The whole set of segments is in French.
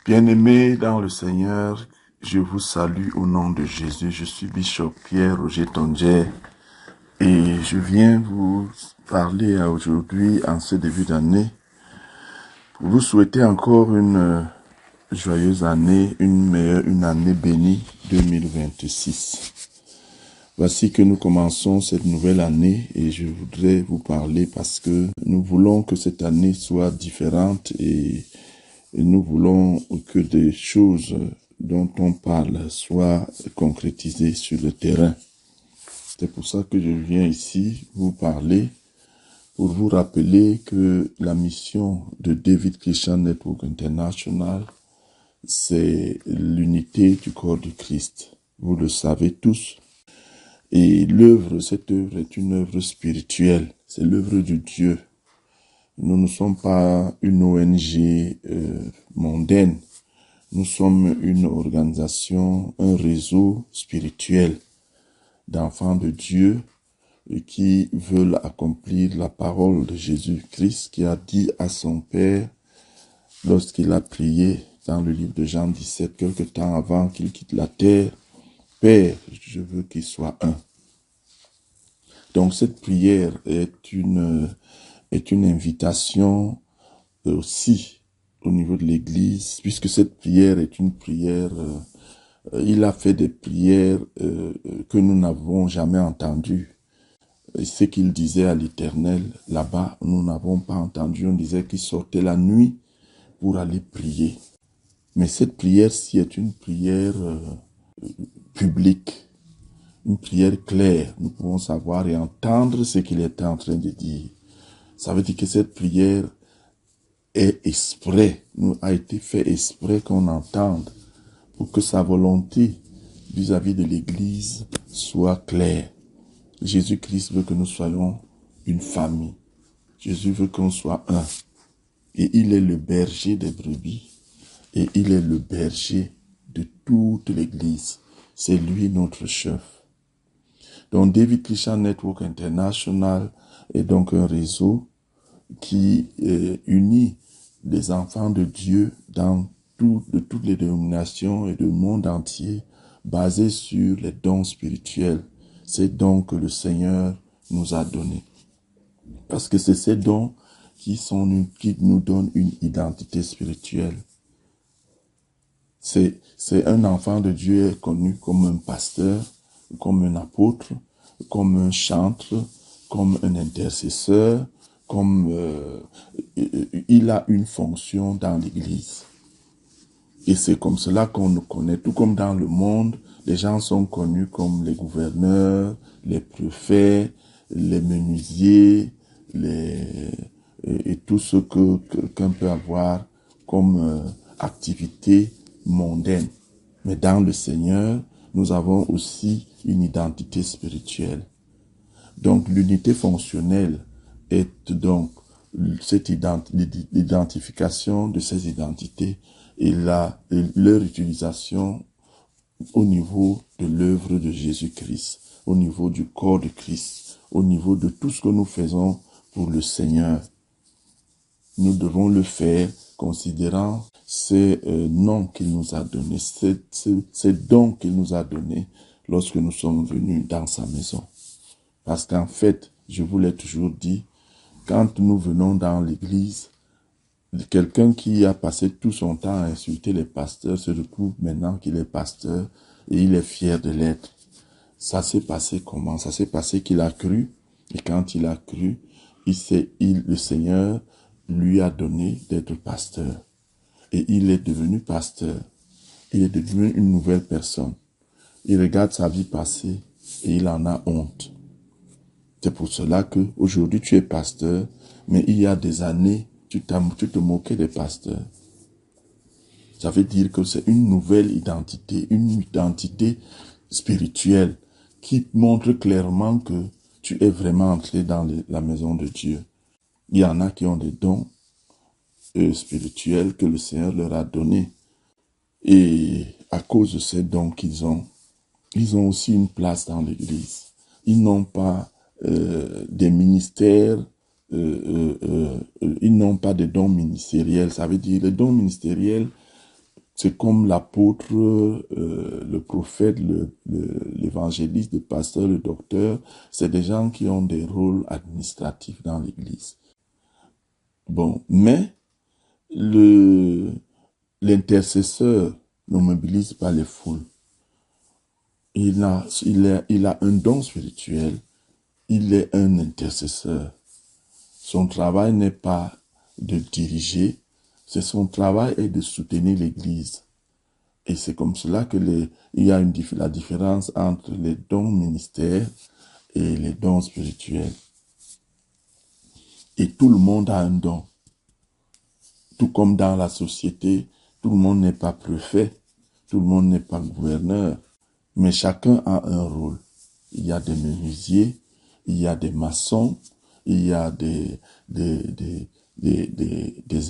Bien-aimés dans le Seigneur, je vous salue au nom de Jésus. Je suis Bishop Pierre Roger Tondje et je viens vous parler aujourd'hui, en ce début d'année, pour vous souhaiter encore une joyeuse année, une année bénie 2026. Voici que nous commençons cette nouvelle année et je voudrais vous parler parce que nous voulons que cette année soit différente et nous voulons que des choses dont on parle soient concrétisées sur le terrain. C'est pour ça que je viens ici vous parler, pour vous rappeler que la mission de David Christian Network International, c'est l'unité du corps du Christ. Vous le savez tous. Et cette œuvre est une œuvre spirituelle. C'est l'œuvre de Dieu. Nous ne sommes pas une ONG mondaine. Nous sommes une organisation, un réseau spirituel d'enfants de Dieu qui veulent accomplir la parole de Jésus-Christ qui a dit à son Père lorsqu'il a prié dans le livre de Jean 17, quelque temps avant qu'il quitte la terre, « Père, je veux qu'il soit un ». Donc cette prière est une invitation aussi au niveau de l'Église, puisque cette prière est une prière, il a fait des prières que nous n'avons jamais entendues. Ce qu'il disait à l'Éternel, là-bas, nous n'avons pas entendu, on disait qu'il sortait la nuit pour aller prier. Mais cette prière-ci est une prière publique, une prière claire. Nous pouvons savoir et entendre ce qu'il est en train de dire. Ça veut dire que cette prière est exprès, a été fait exprès qu'on entende pour que sa volonté vis-à-vis de l'Église soit claire. Jésus-Christ veut que nous soyons une famille. Jésus veut qu'on soit un. Et il est le berger des brebis. Et il est le berger de toute l'Église. C'est lui notre chef. Donc David Christian Network International est donc un réseau qui unit les enfants de Dieu de toutes les dénominations et du monde entier, basés sur les dons spirituels. Ces dons que le Seigneur nous a donnés. Parce que c'est ces dons qui nous donnent une identité spirituelle. C'est un enfant de Dieu connu comme un pasteur, comme un apôtre, comme un chantre, comme un intercesseur, comme il a une fonction dans l'Église. Et c'est comme cela qu'on nous connaît. Tout comme dans le monde, les gens sont connus comme les gouverneurs, les préfets, les menuisiers, et tout ce que quelqu'un peut avoir comme activité mondaine. Mais dans le Seigneur, nous avons aussi une identité spirituelle. Donc l'unité fonctionnelle est donc l'identification de ces identités et leur utilisation au niveau de l'œuvre de Jésus-Christ, au niveau du corps de Christ, au niveau de tout ce que nous faisons pour le Seigneur. Nous devons le faire considérant ces noms qu'il nous a donnés, ces dons qu'il nous a donnés lorsque nous sommes venus dans sa maison. Parce qu'en fait, je vous l'ai toujours dit, quand nous venons dans l'église, quelqu'un qui a passé tout son temps à insulter les pasteurs se retrouve maintenant qu'il est pasteur et il est fier de l'être. Ça s'est passé comment? Ça s'est passé qu'il a cru, et quand il a cru, le Seigneur lui a donné d'être pasteur. Et il est devenu pasteur. Il est devenu une nouvelle personne. Il regarde sa vie passée et il en a honte. C'est pour cela que aujourd'hui tu es pasteur, mais il y a des années, tu te moquais des pasteurs. Ça veut dire que c'est une nouvelle identité, une identité spirituelle qui montre clairement que tu es vraiment entré dans la maison de Dieu. Il y en a qui ont des dons spirituels que le Seigneur leur a donnés. Et à cause de ces dons qu'ils ont, ils ont aussi une place dans l'Église. Ils n'ont pas des ministères, ils n'ont pas de dons ministériels. Ça veut dire les dons ministériels, C'est comme l'apôtre, le prophète, l'évangéliste, le pasteur, le docteur. C'est des gens qui ont des rôles administratifs dans l'Église. Bon, mais l'intercesseur ne mobilise pas les foules. Il a un don spirituel. Il est un intercesseur. Son travail n'est pas de diriger, son travail est de soutenir l'Église. Et c'est comme cela que il y a la différence entre les dons ministères et les dons spirituels. Et tout le monde a un don. Tout comme dans la société, tout le monde n'est pas préfet, tout le monde n'est pas gouverneur, mais chacun a un rôle. Il y a des menuisiers, il y a des maçons, il y a des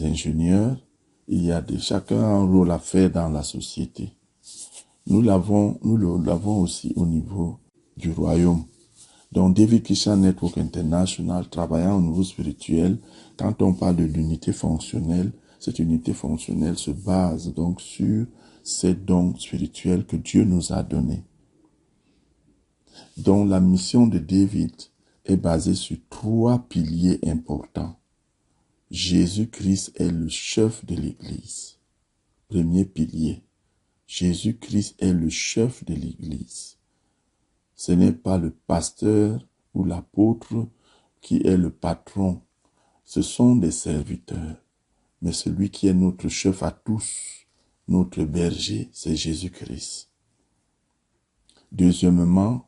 ingénieurs, chacun a un rôle à faire dans la société. Nous l'avons aussi au niveau du royaume. Donc, David Christian Network International, travaillant au niveau spirituel, quand on parle de l'unité fonctionnelle, cette unité fonctionnelle se base donc sur ces dons spirituels que Dieu nous a donnés. Donc, la mission de David est basée sur 3 piliers importants. Jésus-Christ est le chef de l'Église. Premier pilier. Jésus-Christ est le chef de l'Église. Ce n'est pas le pasteur ou l'apôtre qui est le patron. Ce sont des serviteurs. Mais celui qui est notre chef à tous, notre berger, c'est Jésus-Christ. Deuxièmement,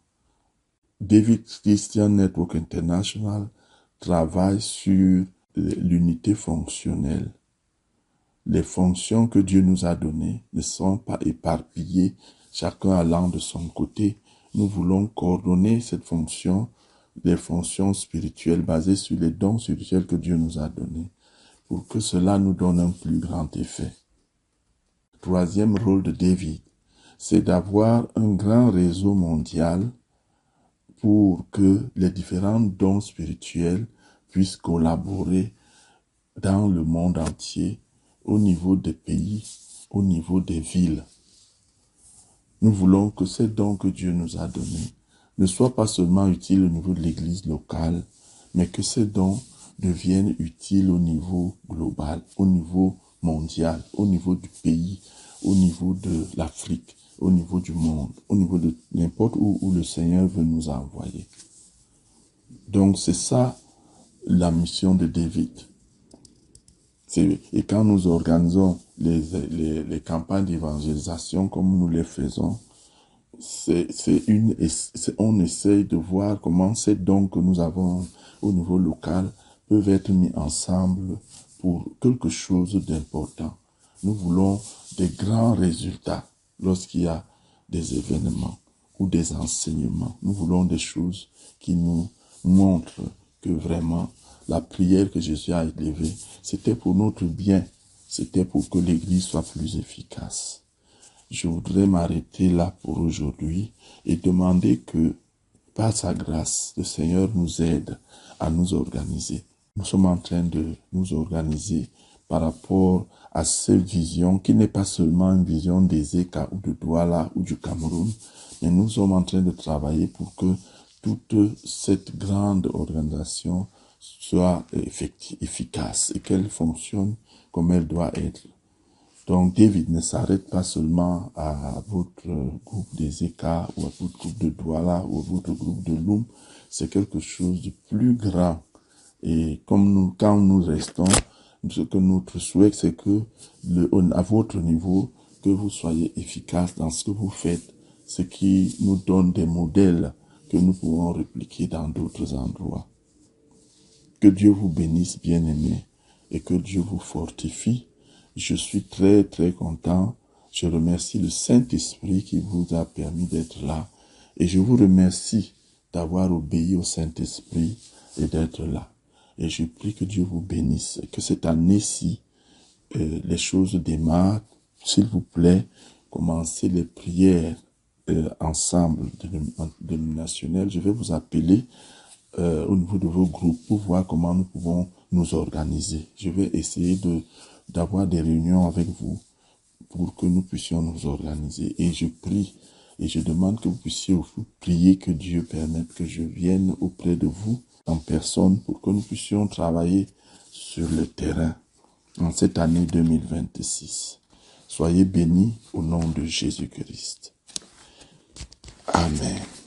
David Christian Network International travaille sur l'unité fonctionnelle. Les fonctions que Dieu nous a données ne sont pas éparpillées, chacun allant de son côté. Nous voulons coordonner cette fonction, les fonctions spirituelles basées sur les dons spirituels que Dieu nous a donnés, pour que cela nous donne un plus grand effet. Troisième rôle de David, c'est d'avoir un grand réseau mondial pour que les différents dons spirituels puissent collaborer dans le monde entier, au niveau des pays, au niveau des villes. Nous voulons que ces dons que Dieu nous a donnés ne soient pas seulement utiles au niveau de l'Église locale, mais que ces dons deviennent utiles au niveau global, au niveau mondial, au niveau du pays, au niveau de l'Afrique, au niveau du monde, au niveau de n'importe où le Seigneur veut nous envoyer. Donc c'est ça la mission de David. Et quand nous organisons les campagnes d'évangélisation comme nous les faisons, on essaye de voir comment ces dons que nous avons au niveau local peuvent être mis ensemble pour quelque chose d'important. Nous voulons des grands résultats lorsqu'il y a des événements ou des enseignements. Nous voulons des choses qui nous montrent que vraiment la prière que Jésus a élevée, c'était pour notre bien, c'était pour que l'Église soit plus efficace. Je voudrais m'arrêter là pour aujourd'hui et demander que, par sa grâce, le Seigneur nous aide à nous organiser. Nous sommes en train de nous organiser par rapport à cette vision qui n'est pas seulement une vision des ECA ou de Douala ou du Cameroun, mais nous sommes en train de travailler pour que toute cette grande organisation soit efficace et qu'elle fonctionne comme elle doit être. Donc David ne s'arrête pas seulement à votre groupe des ECA ou à votre groupe de Douala ou à votre groupe de Loum, c'est quelque chose de plus grand. Et comme quand nous restons, ce que notre souhait, c'est que à votre niveau, que vous soyez efficace dans ce que vous faites, ce qui nous donne des modèles que nous pouvons répliquer dans d'autres endroits. Que Dieu vous bénisse, bien-aimés, et que Dieu vous fortifie. Je suis très, très content. Je remercie le Saint-Esprit qui vous a permis d'être là. Et je vous remercie d'avoir obéi au Saint-Esprit et d'être là. Et je prie que Dieu vous bénisse. Et que cette année-ci, les choses démarrent. S'il vous plaît, commencez les prières ensemble dénominationnelles. Je vais vous appeler au niveau de vos groupes pour voir comment nous pouvons nous organiser. Je vais essayer d'avoir des réunions avec vous pour que nous puissions nous organiser. Et je prie et je demande que vous puissiez aussi prier que Dieu permette que je vienne auprès de vous en personne pour que nous puissions travailler sur le terrain en cette année 2026. Soyez bénis au nom de Jésus-Christ. Amen.